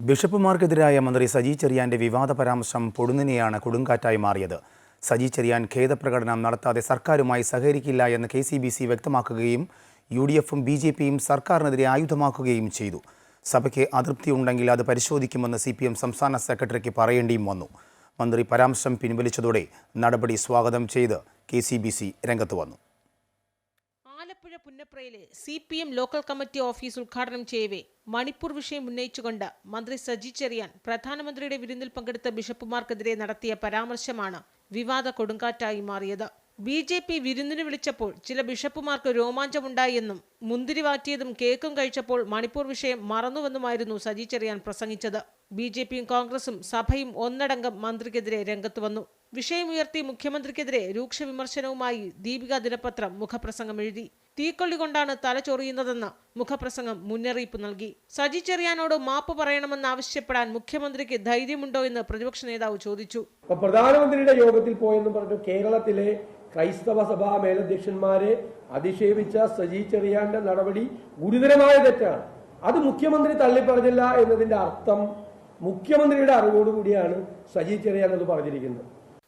ബിഷപ്പുമാർക്കെതിരായ മന്ത്രി സജി ചെറിയാന്റെ വിവാദ പരാമർശം പൊടുന്നനെയാണ് കൊടുങ്കാറ്റായി മാറിയത്. സജി ചെറിയാൻ ഖേദപ്രകടനം നടത്താതെ സർക്കാരുമായി സഹകരിക്കില്ല എന്ന് KCBC വ്യക്തമാക്കുകയും UDFും BJPയും സർക്കാരിനെതിരെ ആയുധമാക്കുകയും ചെയ്തു. സഭയ്ക്ക് അതൃപ്തിയുണ്ടെങ്കിൽ അത് പരിശോധിക്കുമെന്ന് CPM സംസ്ഥാന സെക്രട്ടറിക്ക് പറയേണ്ടിയും വന്നു. മന്ത്രി പരാമർശം പിൻവലിച്ചതോടെ നടപടി സ്വാഗതം ചെയ്ത് KCBC രംഗത്ത് വന്നു. ആലപ്പുഴ പുന്നപ്രയിലെ CPM ലോക്കൽ കമ്മിറ്റി ഓഫീസ് ഉദ്ഘാടനം ചെയ്യവേ മണിപ്പൂർ വിഷയം ഉന്നയിച്ചുകൊണ്ട് മന്ത്രി സജി ചെറിയാൻ പ്രധാനമന്ത്രിയുടെ വിരുന്നിൽ പങ്കെടുത്ത ബിഷപ്പുമാർക്കെതിരെ നടത്തിയ പരാമർശമാണ് വിവാദ കൊടുങ്കാറ്റായി മാറിയത്. BJP വിരുന്നിന് വിളിച്ചപ്പോൾ ചില ബിഷപ്പുമാർക്ക് രോമാഞ്ചമുണ്ടായി എന്നും മുന്തിരി വാറ്റിയതും കേക്കും കഴിച്ചപ്പോൾ മണിപ്പൂർ വിഷയം മറന്നുവെന്നുമായിരുന്നു സജി ചെറിയാൻ പ്രസംഗിച്ചത്. BJPയും കോൺഗ്രസും സഭയും ഒന്നടങ്കം മന്ത്രിക്കെതിരെ രംഗത്ത് വന്നു. വിഷയമുയർത്തി മുഖ്യമന്ത്രിക്കെതിരെ രൂക്ഷ വിമർശനവുമായി ദീപിക ദിനപത്രം മുഖപ്രസംഗം എഴുതി. തീക്കൊള്ളി കൊണ്ടാണ് തല ചൊറിയുന്നതെന്ന് മുഖപ്രസംഗം മുന്നറിയിപ്പ് നൽകി. സജി ചെറിയാനോട് മാപ്പ് പറയണമെന്ന് ആവശ്യപ്പെടാൻ മുഖ്യമന്ത്രിക്ക് ധൈര്യമുണ്ടോ എന്ന് പ്രതിപക്ഷ നേതാവ് ചോദിച്ചു. പ്രധാനമന്ത്രിയുടെ യോഗത്തിൽ പോയെന്ന് പറഞ്ഞു കേരളത്തിലെ ക്രൈസ്തവ സഭാ മേലധ്യക്ഷന്മാരെ അധിക്ഷേപിച്ച സജി ചെറിയാന്റെ നടപടി ഗുരുതരമായ തെറ്റാണ്. അത് മുഖ്യമന്ത്രി തള്ളിപ്പറഞ്ഞില്ല എന്നതിന്റെ അർത്ഥം മുഖ്യമന്ത്രിയുടെ അറിവോടുകൂടിയാണ് സജി ചെറിയാൻ അത് പറഞ്ഞിരിക്കുന്നത്.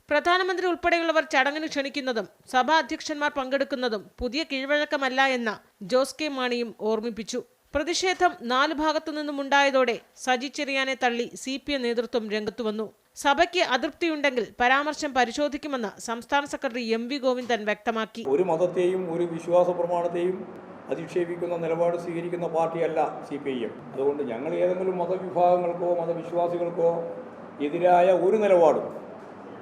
പ്രധാനമന്ത്രി ഉൾപ്പെടെയുള്ളവർ ചടങ്ങിന് ക്ഷണിക്കുന്നതും സഭാ അധ്യക്ഷന്മാർ പങ്കെടുക്കുന്നതും പുതിയ കീഴ്വഴക്കമല്ല എന്ന് ജോസ് കെ മാണിയും ഓർമ്മിപ്പിച്ചു. പ്രതിഷേധം 4 ഭാഗത്തു നിന്നും ഉണ്ടായതോടെ സജി ചെറിയാനെ തള്ളി CPM നേതൃത്വം രംഗത്തുവന്നു. സഭയ്ക്ക് അതൃപ്തിയുണ്ടെങ്കിൽ പരാമർശം പരിശോധിക്കുമെന്ന് സംസ്ഥാന സെക്രട്ടറി MV ഗോവിന്ദൻ വ്യക്തമാക്കി. ഒരു മതത്തെയും ഒരു വിശ്വാസ പ്രമാണത്തെയും അധിക്ഷേപിക്കുന്ന നിലപാട് സ്വീകരിക്കുന്ന പാർട്ടിയല്ല CPIM. അതുകൊണ്ട് ഞങ്ങൾ ഏതെങ്കിലും മതവിഭാഗങ്ങൾക്കോ മതവിശ്വാസികൾക്കോ എതിരായ ഒരു നിലപാടും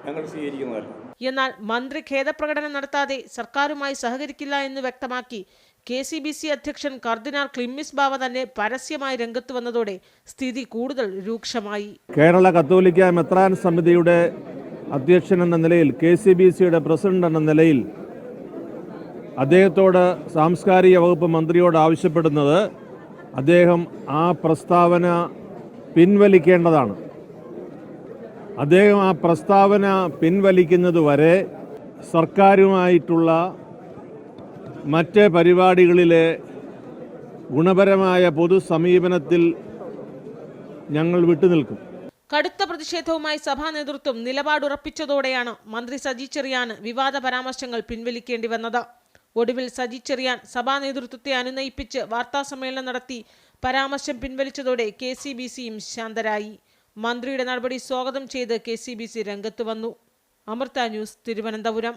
ഞങ്ങൾ സ്വീകരിക്കുന്നതല്ല. എന്നാൽ മന്ത്രി ഖേദപ്രകടനം നടത്താതെ സർക്കാരുമായി സഹകരിക്കില്ല എന്ന് വ്യക്തമാക്കി KCBC അധ്യക്ഷൻ കർദിനാൾ ക്ലിമ്മിസ് ബാവ തന്നെ പരസ്യമായി രംഗത്ത് വന്നതോടെ സ്ഥിതി കൂടുതൽ രൂക്ഷമായി. കേരള കത്തോലിക്ക മെത്രാൻ സമിതിയുടെ അധ്യക്ഷൻ എന്ന നിലയിൽ KCBCയുടെ പ്രസിഡന്റ് എന്ന നിലയിൽ അദ്ദേഹത്തോട് സാംസ്കാരിക വകുപ്പ് മന്ത്രിയോട് ആവശ്യപ്പെടുന്നത് അദ്ദേഹം ആ പ്രസ്താവന പിൻവലിക്കേണ്ടതാണ്. അദ്ദേഹം ആ പ്രസ്താവന പിൻവലിക്കുന്നതുവരെ സർക്കാരുമായിട്ടുള്ള മറ്റ് പരിപാടികളിലെ ഗുണപരമായ പൊതു സമീപനത്തിൽ ഞങ്ങൾ വിട്ടുനിൽക്കും. കടുത്ത പ്രതിഷേധവുമായി സഭാ നേതൃത്വം നിലപാടുറപ്പിച്ചതോടെയാണ് മന്ത്രി സജി ചെറിയാൻ വിവാദ പരാമർശങ്ങൾ പിൻവലിക്കേണ്ടി വന്നത്. ഒടുവിൽ സജി ചെറിയാൻ സഭാ നേതൃത്വത്തെ അനുനയിപ്പിച്ച് വാർത്താസമ്മേളനം നടത്തി പരാമർശം പിൻവലിച്ചതോടെ KCBCയും ശാന്തരായി. മന്ത്രിയുടെ നടപടി സ്വാഗതം ചെയ്ത് KCBC രംഗത്ത് വന്നു. അമൃത ന്യൂസ്, തിരുവനന്തപുരം.